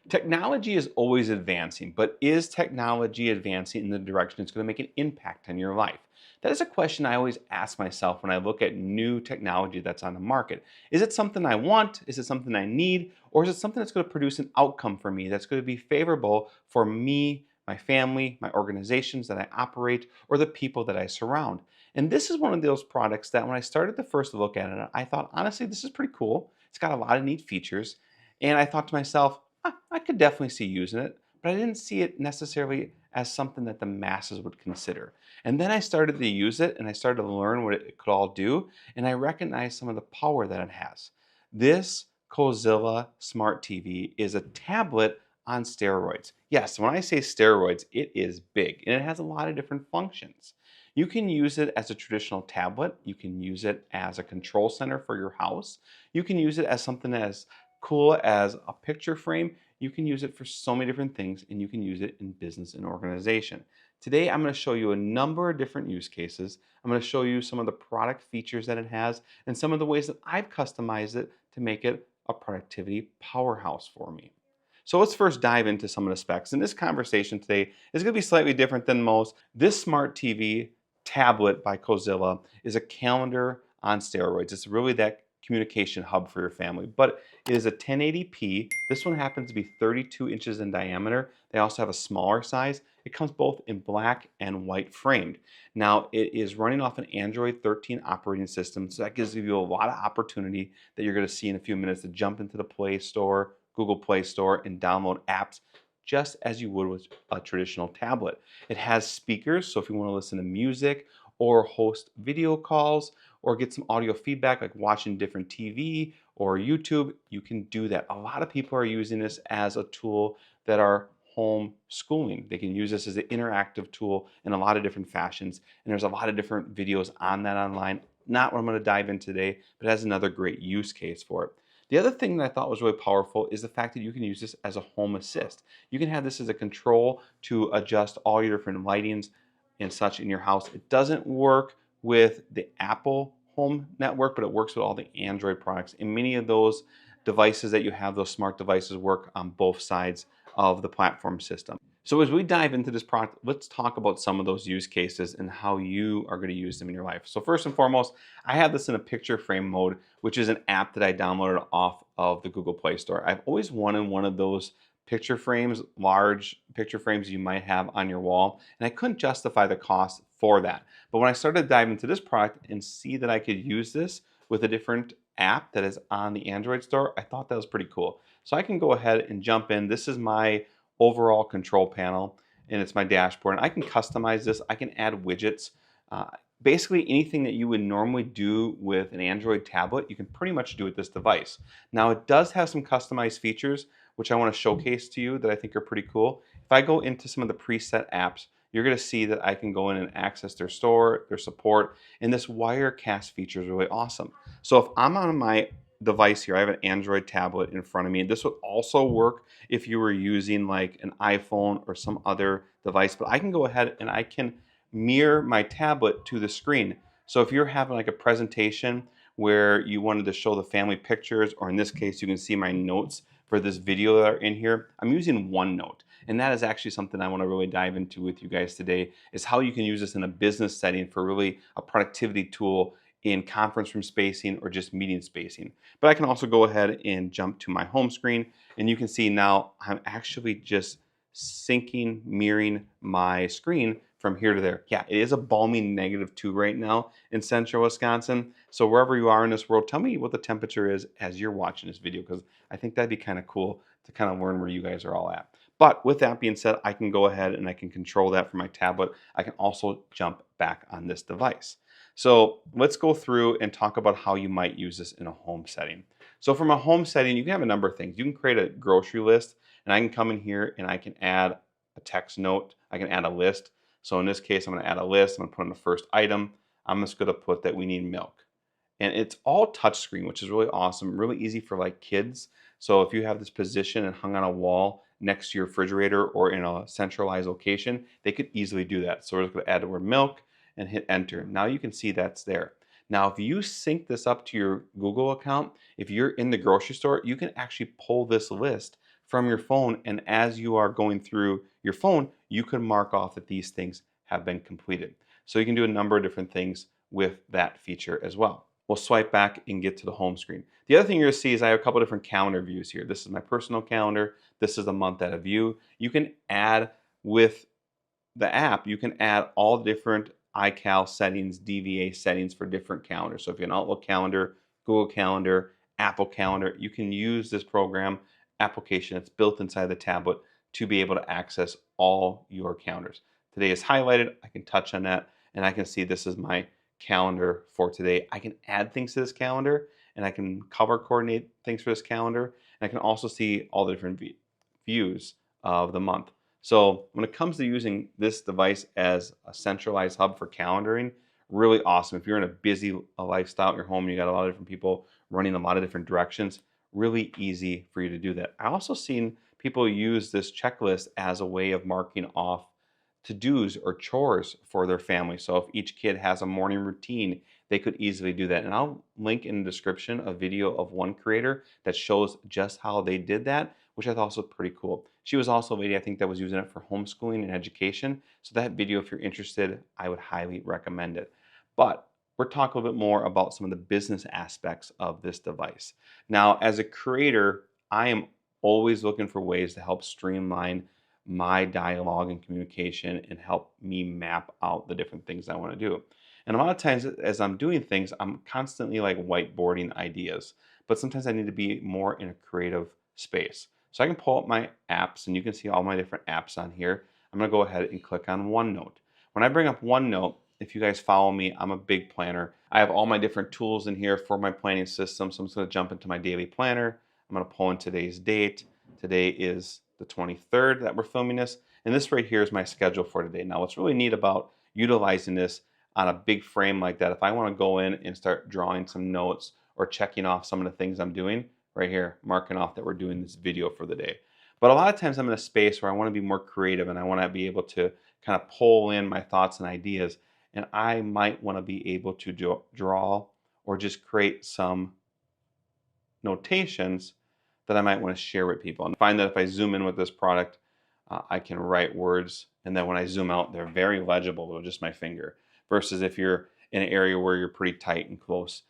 Technology is always advancing, but is technology advancing in the direction it's going to make an impact on your life? That is a question I always ask myself when I look at new technology that's on the market. Is it something I want? Is it something I need? Or is it something that's going to produce an outcome for me that's going to be favorable for me, my family, my organizations that I operate, or the people that I surround? And this is one of those products that when I started to first look at it, I thought, honestly, this is pretty cool. It's got a lot of neat features. And I thought to myself, I could definitely see using it, but I didn't see it necessarily as something that the masses would consider. And then I started to use it and I started to learn what it could all do, and I recognized some of the power that it has. This Cozyla Smart TV is a tablet on steroids. Yes, when I say steroids, it is big and it has a lot of different functions. You can use it as a traditional tablet. You can use it as a control center for your house. You can use it as something as cool as a picture frame. You can use it for so many different things, and you can use it in business and organization. Today, I'm going to show you a number of different use cases. I'm going to show you some of the product features that it has and some of the ways that I've customized it to make it a productivity powerhouse for me. So let's first dive into some of the specs. And this conversation today is going to be slightly different than most. This Smart TV tablet by Cozyla is a calendar on steroids. It's really that communication hub for your family, but it is a 1080p. This one happens to be 32 inches in diameter. They also have a smaller size. It comes both in black and white framed. Now, it is running off an Android 13 operating system, so that gives you a lot of opportunity that you're going to see in a few minutes to jump into the Play Store, Google Play Store, and download apps just as you would with a traditional tablet. It has speakers, so if you want to listen to music or host video calls or get some audio feedback like watching different TV or YouTube, you can do that. A lot of people are using this as a tool that are homeschooling. They can use this as an interactive tool in a lot of different fashions, and there's a lot of different videos on that online. Not what I'm going to dive in today, but it has another great use case for it. The other thing that I thought was really powerful is the fact that you can use this as a home assist. You can have this as a control to adjust all your different lightings and such in your house. It doesn't work with the Apple Home Network, but it works with all the Android products. And many of those devices that you have, those smart devices, work on both sides of the platform system. So as we dive into this product, let's talk about some of those use cases and how you are going to use them in your life. So first and foremost, I have this in a picture frame mode, which is an app that I downloaded off of the Google Play Store. I've always wanted one of those picture frames, large picture frames you might have on your wall, and I couldn't justify the cost for that. But when I started diving into this product and see that I could use this with a different app that is on the Android store, I thought that was pretty cool. So I can go ahead and jump in. This is my overall control panel, and it's my dashboard, and I can customize this. I can add widgets. Basically anything that you would normally do with an Android tablet, you can pretty much do with this device. Now, it does have some customized features which I want to showcase to you that I think are pretty cool. If I go into some of the preset apps, you're going to see that I can go in and access their store, their support, and this Wirecast feature is really awesome. So if I'm on my device here, I have an Android tablet in front of me. This would also work if you were using like an iPhone or some other device, but I can go ahead and I can mirror my tablet to the screen. So if you're having like a presentation where you wanted to show the family pictures, or in this case, you can see my notes for this video that are in here, I'm using OneNote. And that is actually something I want to really dive into with you guys today, is how you can use this in a business setting for really a productivity tool in conference room spacing or just meeting spacing. But I can also go ahead and jump to my home screen, and you can see now I'm actually just syncing, mirroring my screen from here to there. Yeah, it is a balmy -2 right now in central Wisconsin. So wherever you are in this world, tell me what the temperature is as you're watching this video, because I think that'd be kind of cool to kind of learn where you guys are all at. But with that being said, I can go ahead and I can control that from my tablet. I can also jump back on this device. So let's go through and talk about how you might use this in a home setting. So from a home setting, you can have a number of things. You can create a grocery list, and I can come in here and I can add a text note. I can add a list. So in this case, I'm going to add a list. I'm going to put in the first item. I'm just going to put that we need milk. And it's all touchscreen, which is really awesome, really easy for like kids. So if you have this position and hung on a wall next to your refrigerator or in a centralized location, they could easily do that. So we're just going to add the word milk and hit enter. Now you can see that's there. Now, if you sync this up to your Google account, if you're in the grocery store, you can actually pull this list from your phone. And as you are going through your phone, you can mark off that these things have been completed. So you can do a number of different things with that feature as well. We'll swipe back and get to the home screen. The other thing you're gonna see is I have a couple different calendar views here. This is my personal calendar. This is the month at a view. You can add with the app, you can add all different iCal settings, DVA settings for different calendars. So if you have an Outlook calendar, Google Calendar, Apple Calendar, you can use this program application that's built inside the tablet to be able to access all your calendars. Today is highlighted. I can touch on that and I can see this is my calendar for today. I can add things to this calendar and I can color coordinate things for this calendar. And I can also see all the different views of the month. So when it comes to using this device as a centralized hub for calendaring, really awesome. If you're in a busy lifestyle at your home, you got a lot of different people running a lot of different directions, really easy for you to do that. I also seen people use this checklist as a way of marking off to-dos or chores for their family. So if each kid has a morning routine, they could easily do that. And I'll link in the description a video of one creator that shows just how they did that, which I thought was pretty cool. She was also a lady, I think, that was using it for homeschooling and education. So that video, if you're interested, I would highly recommend it. But we're talking a little bit more about some of the business aspects of this device. Now, as a creator, I am always looking for ways to help streamline my dialogue and communication and help me map out the different things I want to do. And a lot of times as I'm doing things, I'm constantly like whiteboarding ideas, but sometimes I need to be more in a creative space. So I can pull up my apps and you can see all my different apps on here. I'm going to go ahead and click on OneNote. When I bring up OneNote, if you guys follow me, I'm a big planner. I have all my different tools in here for my planning system. So I'm just going to jump into my daily planner. I'm going to pull in today's date. Today is the 23rd that we're filming this. And this right here is my schedule for today. Now, what's really neat about utilizing this on a big frame like that, if I want to go in and start drawing some notes or checking off some of the things I'm doing, right here, marking off that we're doing this video for the day. But a lot of times I'm in a space where I want to be more creative and I want to be able to kind of pull in my thoughts and ideas. And I might want to be able to draw or just create some notations that I might want to share with people. And find that if I zoom in with this product, I can write words. And then when I zoom out, they're very legible with just my finger. Versus if you're in an area where you're pretty tight and close,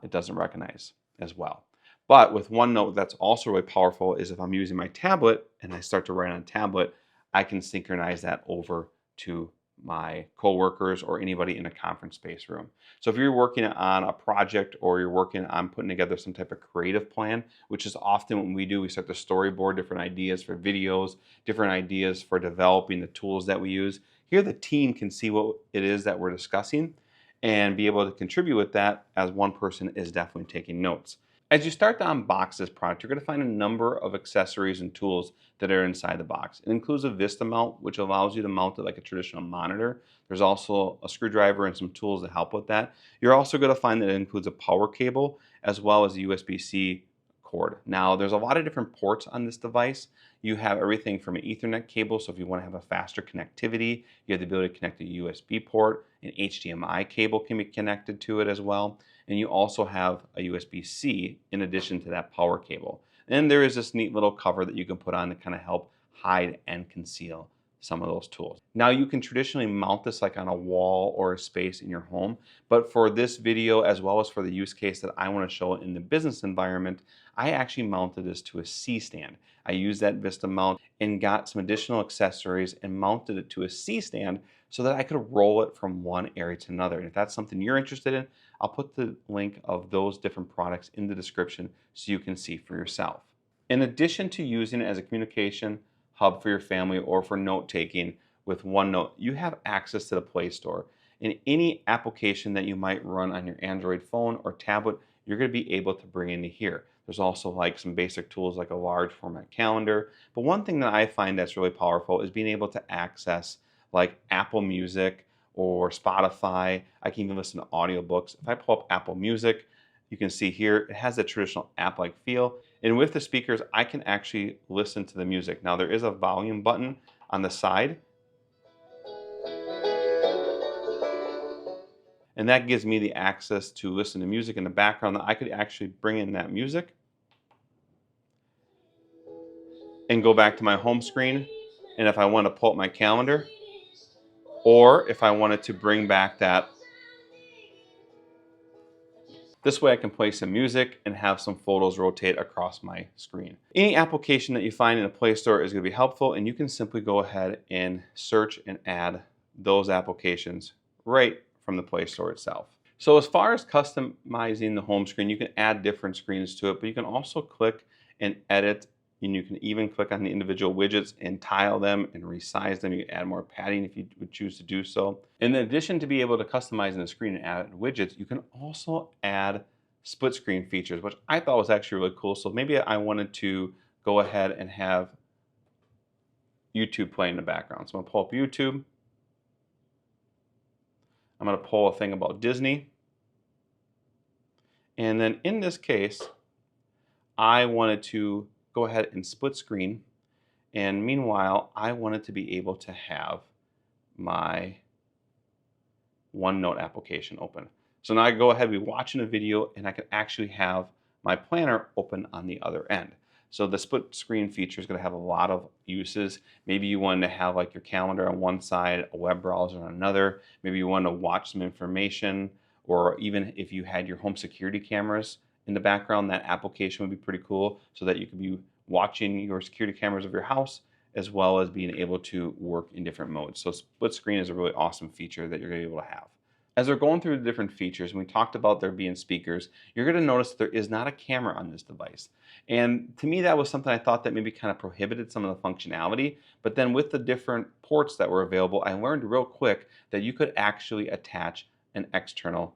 it doesn't recognize as well. But with OneNote, that's also really powerful is if I'm using my tablet and I start to write on a tablet, I can synchronize that over to my coworkers or anybody in a conference space room. So if you're working on a project or you're working on putting together some type of creative plan, which is often what we do, we start to storyboard different ideas for videos, different ideas for developing the tools that we use. Here the team can see what it is that we're discussing and be able to contribute with that as one person is definitely taking notes. As you start to unbox this product, you're going to find a number of accessories and tools that are inside the box. It includes a Vista mount, which allows you to mount it like a traditional monitor. There's also a screwdriver and some tools to help with that. You're also going to find that it includes a power cable as well as a USB-C cord. Now, there's a lot of different ports on this device. You have everything from an Ethernet cable, so if you want to have a faster connectivity, you have the ability to connect a USB port. An HDMI cable can be connected to it as well. And you also have a USB-C in addition to that power cable. And there is this neat little cover that you can put on to kind of help hide and conceal some of those tools. Now you can traditionally mount this like on a wall or a space in your home, but for this video as well as for the use case that I want to show in the business environment, I actually mounted this to a C-stand. I used that Vista mount and got some additional accessories and mounted it to a C-stand so that I could roll it from one area to another. And if that's something you're interested in, I'll put the link of those different products in the description so you can see for yourself. In addition to using it as a communication hub for your family or for note-taking with OneNote, you have access to the Play Store. In any application that you might run on your Android phone or tablet, you're going to be able to bring into here. There's also like some basic tools like a large format calendar. But one thing that I find that's really powerful is being able to access like Apple Music or Spotify. I can even listen to audiobooks. If I pull up Apple Music, you can see here it has a traditional app-like feel. And with the speakers, I can actually listen to the music. Now there is a volume button on the side. And that gives me the access to listen to music in the background that I could actually bring in that music and go back to my home screen. And if I want to pull up my calendar, or if I wanted to bring back that, this way I can play some music and have some photos rotate across my screen. Any application that you find in the Play Store is going to be helpful, and you can simply go ahead and search and add those applications right from the Play Store itself. So as far as customizing the home screen, you can add different screens to it, but you can also click and edit, and you can even click on the individual widgets and tile them and resize them. You can add more padding if you would choose to do so. In addition to be able to customize in the screen and add widgets, you can also add split screen features, which I thought was actually really cool. So maybe I wanted to go ahead and have YouTube playing in the background. So I'm gonna pull up YouTube. I'm gonna pull a thing about Disney. And then in this case, I wanted to go ahead and split screen. And meanwhile, I wanted to be able to have my OneNote application open. So now I go ahead and be watching a video, and I can actually have my planner open on the other end. So the split screen feature is going to have a lot of uses. Maybe you want to have like your calendar on one side, a web browser on another. Maybe you want to watch some information, or even if you had your home security cameras in the background, that application would be pretty cool, so that you could be watching your security cameras of your house as well as being able to work in different modes. So split screen is a really awesome feature that you're going to be able to have. As we're going through the different features, and we talked about there being speakers, you're going to notice that there is not a camera on this device. And to me, that was something I thought that maybe kind of prohibited some of the functionality. But then with the different ports that were available, I learned real quick that you could actually attach an external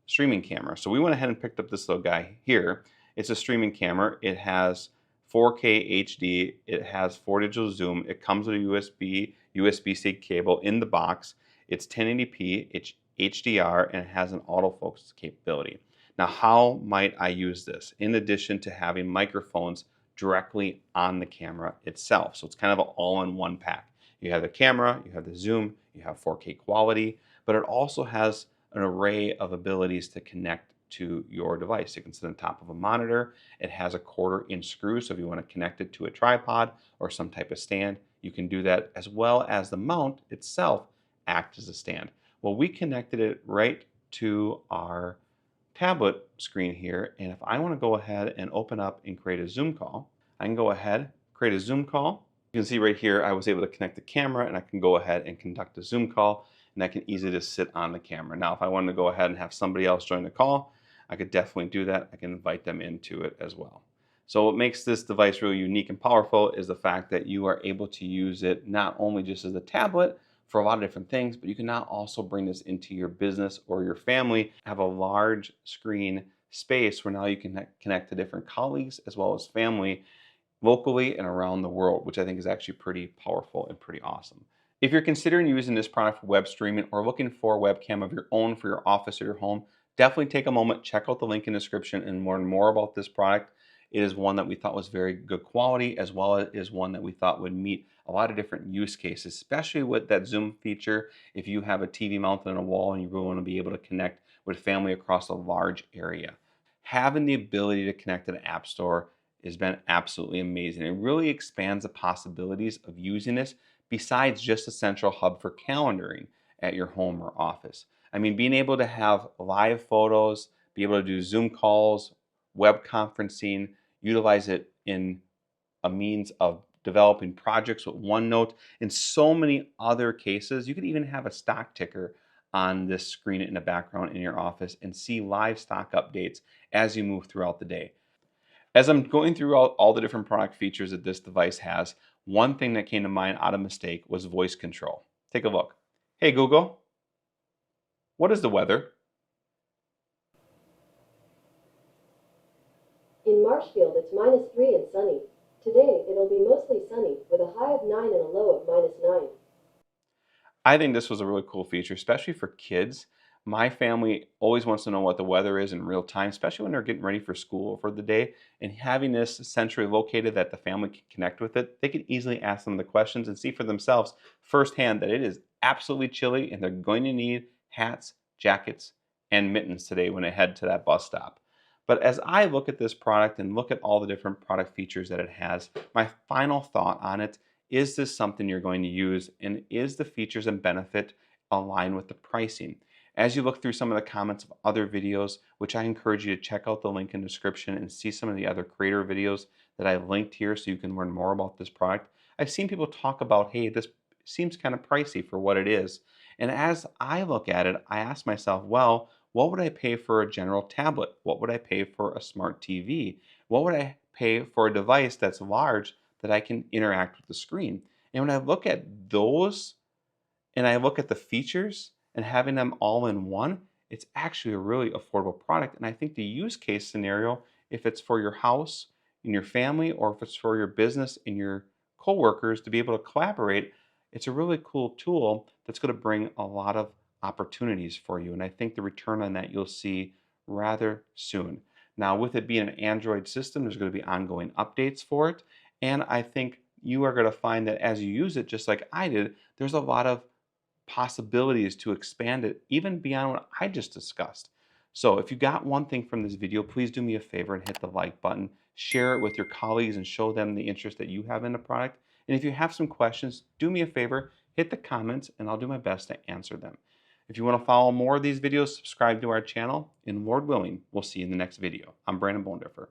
streaming camera. So we went ahead and picked up this little guy here. It's a streaming camera. It has 4K HD. It has 4 digital zoom. It comes with a USB-C cable in the box. It's 1080p. It's HDR, and it has an autofocus capability. Now, how might I use this? In addition to having microphones directly on the camera itself. So it's kind of an all-in-one pack. You have the camera, you have the zoom, you have 4K quality, but it also has an array of abilities to connect to your device. It can sit on top of a monitor. It has a 1/4-inch screw, so if you want to connect it to a tripod or some type of stand, you can do that, as well as the mount itself act as a stand. Well, we connected it right to our tablet screen here, and if I want to go ahead and open up and create a Zoom call, I can go ahead, create a Zoom call. You can see right here, I was able to connect the camera, and I can go ahead and conduct a Zoom call, and I can easily just sit on the camera. Now, if I wanted to go ahead and have somebody else join the call, I could definitely do that. I can invite them into it as well. So what makes this device really unique and powerful is the fact that you are able to use it not only just as a tablet for a lot of different things, but you can now also bring this into your business or your family, have a large screen space where now you can connect to different colleagues as well as family locally and around the world, which I think is actually pretty powerful and pretty awesome. If you're considering using this product for web streaming or looking for a webcam of your own for your office or your home, definitely take a moment, check out the link in the description and learn more about this product. It is one that we thought was very good quality, as well as one that we thought would meet a lot of different use cases, especially with that Zoom feature. If you have a TV mounted on a wall and you really want to be able to connect with family across a large area, having the ability to connect to the App Store has been absolutely amazing. It really expands the possibilities of using this besides just a central hub for calendaring at your home or office. I mean, being able to have live photos, be able to do Zoom calls, web conferencing, utilize it in a means of developing projects with OneNote, and so many other cases. You could even have a stock ticker on this screen in the background in your office and see live stock updates as you move throughout the day. As I'm going through all the different product features that this device has, one thing that came to mind out of mistake was voice control. Take a look. Hey Google, what is the weather? In Marshfield, it's -3 and sunny. Today, it'll be mostly sunny, with a high of 9 and a low of -9. I think this was a really cool feature, especially for kids. My family always wants to know what the weather is in real time, especially when they're getting ready for school for the day. And having this centrally located that the family can connect with it, they can easily ask them the questions and see for themselves firsthand that it is absolutely chilly and they're going to need hats, jackets, and mittens today when they head to that bus stop. But as I look at this product and look at all the different product features that it has, my final thought on it, is this something you're going to use, and is the features and benefit align with the pricing? As you look through some of the comments of other videos, which I encourage you to check out the link in the description and see some of the other creator videos that I linked here so you can learn more about this product. I've seen people talk about, hey, this seems kind of pricey for what it is. And as I look at it, I ask myself, well, what would I pay for a general tablet? What would I pay for a smart TV? What would I pay for a device that's large that I can interact with the screen? And when I look at those and I look at the features and having them all in one, it's actually a really affordable product. And I think the use case scenario, if it's for your house and your family, or if it's for your business and your coworkers to be able to collaborate, it's a really cool tool that's going to bring a lot of opportunities for you. And I think the return on that you'll see rather soon. Now, with it being an Android system, there's going to be ongoing updates for it. And I think you are going to find that as you use it, just like I did, there's a lot of possibilities to expand it even beyond what I just discussed. So if you got one thing from this video, please do me a favor and hit the like button, share it with your colleagues and show them the interest that you have in the product. And if you have some questions, do me a favor, hit the comments and I'll do my best to answer them. If you want to follow more of these videos, subscribe to our channel, and Lord willing, we'll see you in the next video. I'm Brandon Bonediffer.